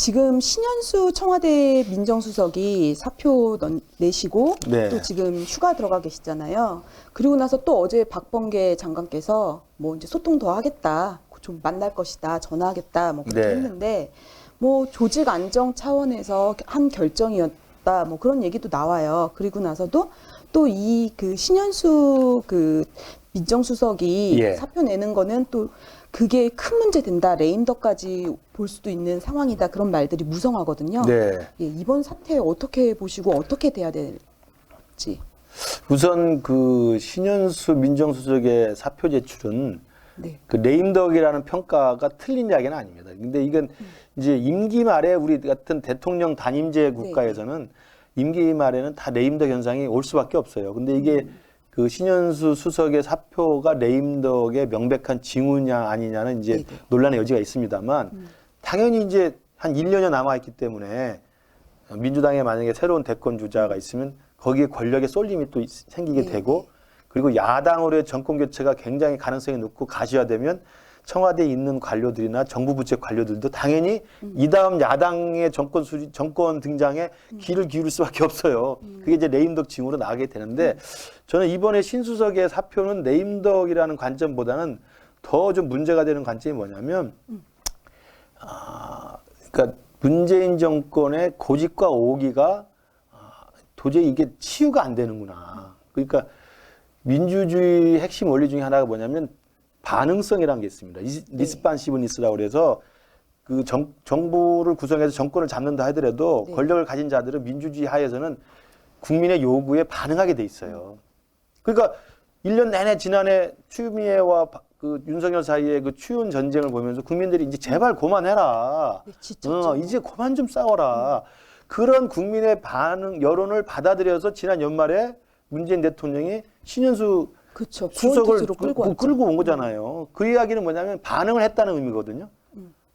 지금 신현수 청와대 민정수석이 사표 내시고 네. 또 지금 휴가 들어가 계시잖아요. 그리고 나서 또 어제 박범계 장관께서 뭐 이제 소통 더 하겠다, 좀 만날 것이다, 전화하겠다, 뭐 그렇게 네. 했는데 뭐 조직 안정 차원에서 한 결정이었다, 뭐 그런 얘기도 나와요. 그리고 나서도 또 이 그 신현수 그 민정수석이 예. 사표 내는 거는 또 그게 큰 문제 된다, 레임덕까지 볼 수도 있는 상황이다, 그런 말들이 무성하거든요. 네. 예, 이번 사태 어떻게 보시고 어떻게 돼야 될지. 우선 그 신현수 민정수석의 사표 제출은 네. 그 레임덕이라는 평가가 틀린 이야기는 아닙니다. 근데 이건 이제 임기 말에 우리 같은 대통령 단임제 국가에서는 임기 말에는 다 레임덕 현상이 올 수밖에 없어요. 근데 이게 그 신현수 수석의 사표가 레임덕의 명백한 징후냐 아니냐는 이제 논란의 여지가 있습니다만 당연히 이제 한 1년여 남아있기 때문에 민주당에 만약에 새로운 대권 주자가 있으면 거기에 권력의 쏠림이 또 생기게 되고 그리고 야당으로의 정권 교체가 굉장히 가능성이 높고 가시화되면 청와대에 있는 관료들이나 정부 부처 관료들도 당연히 이 다음 야당의 정권 등장에 귀를 기울일 수밖에 없어요. 그게 이제 레임덕 징후로 나가게 되는데 저는 이번에 신수석의 사표는 레임덕이라는 관점보다는 더 좀 문제가 되는 관점이 뭐냐면 그러니까 문재인 정권의 고집과 오기가 도저히 이게 치유가 안 되는구나. 그러니까 민주주의 핵심 원리 중에 하나가 뭐냐면 반응성이라는 게 있습니다. 리스판시브니스라고 그래서 그 정부를 구성해서 정권을 잡는다 하더라도 권력을 가진 자들은 민주주의 하에서는 국민의 요구에 반응하게 돼 있어요. 그러니까 1년 내내 지난해 추미애와 그 윤석열 사이의 그 추운 전쟁을 보면서 국민들이 이제 제발 그만해라. 이제 그만 좀 싸워라. 그런 국민의 반응, 여론을 받아들여서 지난 연말에 문재인 대통령이 신현수 수석을 끌고 온 거잖아요. 그 이야기는 뭐냐면 반응을 했다는 의미거든요.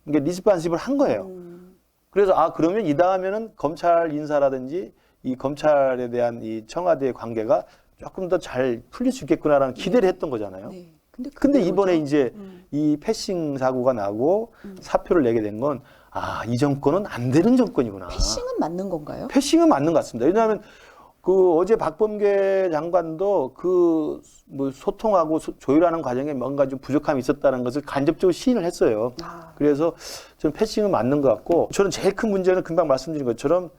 이게 리스판시브를 한 거예요. 그래서 그러면 이 다음에는 검찰 인사라든지 이 검찰에 대한 이 청와대의 관계가 조금 더 잘 풀릴 수 있겠구나라는 기대를 했던 거잖아요. 근데 이번에 이제 이 패싱 사고가 나고 사표를 내게 된 건 이 정권은 안 되는 정권이구나. 패싱은 맞는 건가요? 패싱은 맞는 것 같습니다. 왜냐하면 그 어제 박범계 장관도 그 뭐 소통하고 조율하는 과정에 뭔가 좀 부족함이 있었다는 것을 간접적으로 시인을 했어요. 그래서 저는 패싱은 맞는 것 같고 저는 제일 큰 문제는 금방 말씀드린 것처럼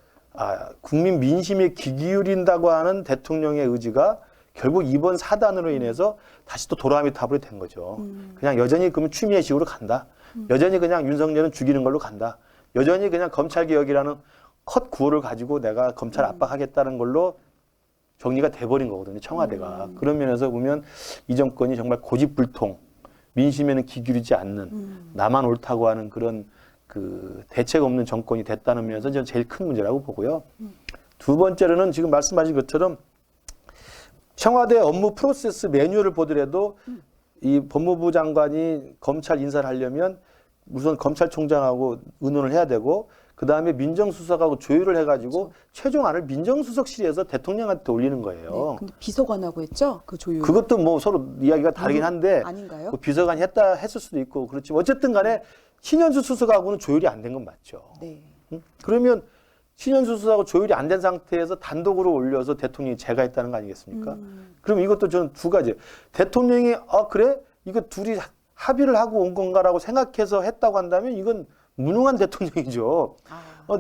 국민 민심에 귀 기울인다고 하는 대통령의 의지가 결국 이번 사단으로 인해서 다시 또 도라미 탑으로 된 거죠. 그냥 여전히 그러면 추미애식으로 간다. 여전히 그냥 윤석열은 죽이는 걸로 간다. 여전히 그냥 검찰개혁이라는 컷 구호를 가지고 내가 검찰 압박하겠다는 걸로 정리가 돼버린 거거든요. 청와대가. 그런 면에서 보면 이 정권이 정말 고집불통, 민심에는 귀 기울이지 않는 나만 옳다고 하는 그런 그 대책 없는 정권이 됐다는 면에서 저는 제일 큰 문제라고 보고요. 두 번째로는 지금 말씀하신 것처럼 청와대 업무 프로세스 매뉴얼을 보더라도 이 법무부 장관이 검찰 인사를 하려면 우선 검찰총장하고 의논을 해야 되고 그다음에 민정수석하고 조율을 해가지고 최종안을 민정수석실에서 대통령한테 올리는 거예요. 근데 비서관하고 했죠? 그 조율. 그것도 뭐 서로 이야기가 다르긴 한데 아닌가요? 그 비서관이 했을 수도 있고 그렇지만 어쨌든 간에 신현수 수석하고는 조율이 안 된 건 맞죠. 그러면 신현수 수석하고 조율이 안 된 상태에서 단독으로 올려서 대통령이 제가 했다는 거 아니겠습니까? 그럼 이것도 저는 두 가지. 대통령이 그래? 이거 둘이 합의를 하고 온 건가라고 생각해서 했다고 한다면 이건 무능한 대통령이죠.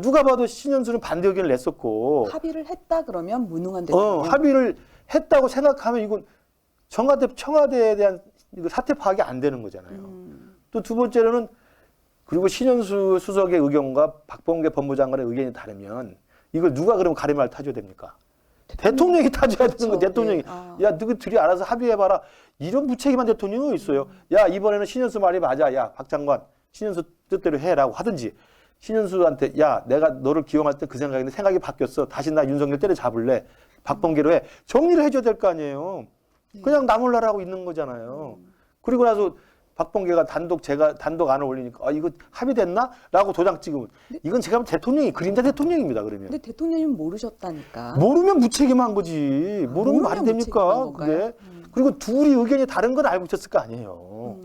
누가 봐도 신현수는 반대 의견을 냈었고. 합의를 했다 그러면 무능한 대통령. 합의를 했다고 생각하면 이건 청와대에 대한 이거 사태 파악이 안 되는 거잖아요. 또 두 번째로는 그리고 신현수 수석의 의견과 박범계 법무장관의 의견이 다르면 이걸 누가 그러면 가리말 타줘야 됩니까? 대통령이 타줘야 되는 거. 대통령이 야 너희 둘이 알아서 합의해봐라. 이런 무책임한 대통령이 있어요. 야 이번에는 신현수 말이 맞아. 야 박 장관 신현수 뜻대로 해라고 하든지 신현수한테 야 내가 너를 기용할 때 그 생각인데 생각이 바뀌었어. 다시 나 윤석열 때려잡을래. 박범계로 해. 정리를 해줘야 될 거 아니에요. 그냥 나 몰라라 하고 있는 거잖아요. 그리고 나서 박범계가 제가 단독 안을 올리니까 이거 합의됐나? 라고 도장 찍으면 이건 제가 보면 대통령이 그림자 대통령입니다. 그러면. 근데 대통령님 모르셨다니까. 모르면 무책임한 거지. 모르면 말이 됩니까? 그게. 그리고 둘이 의견이 다른 건 알고 있었을 거 아니에요.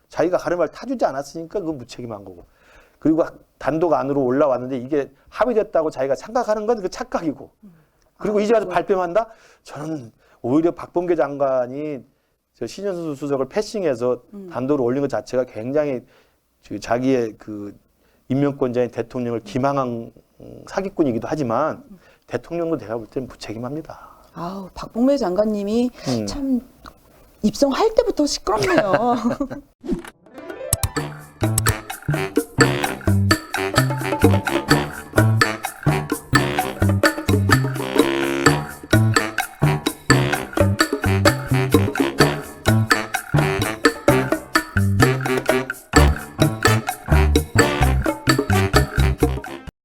자기가 가르말 타주지 않았으니까 그건 무책임한 거고. 그리고 단독 안으로 올라왔는데 이게 합의됐다고 자기가 생각하는 건 그 착각이고. 그리고 이제 와서 발뺌한다? 저는 오히려 박범계 장관이 저 신현수 수석을 패싱해서 단독으로 올린 것 자체가 굉장히 자기의 그 임명권자인 대통령을 기망한 사기꾼이기도 하지만 대통령도 내가 볼 때는 무책임합니다. 아우, 박범계 장관님이 참 입성할 때부터 시끄럽네요.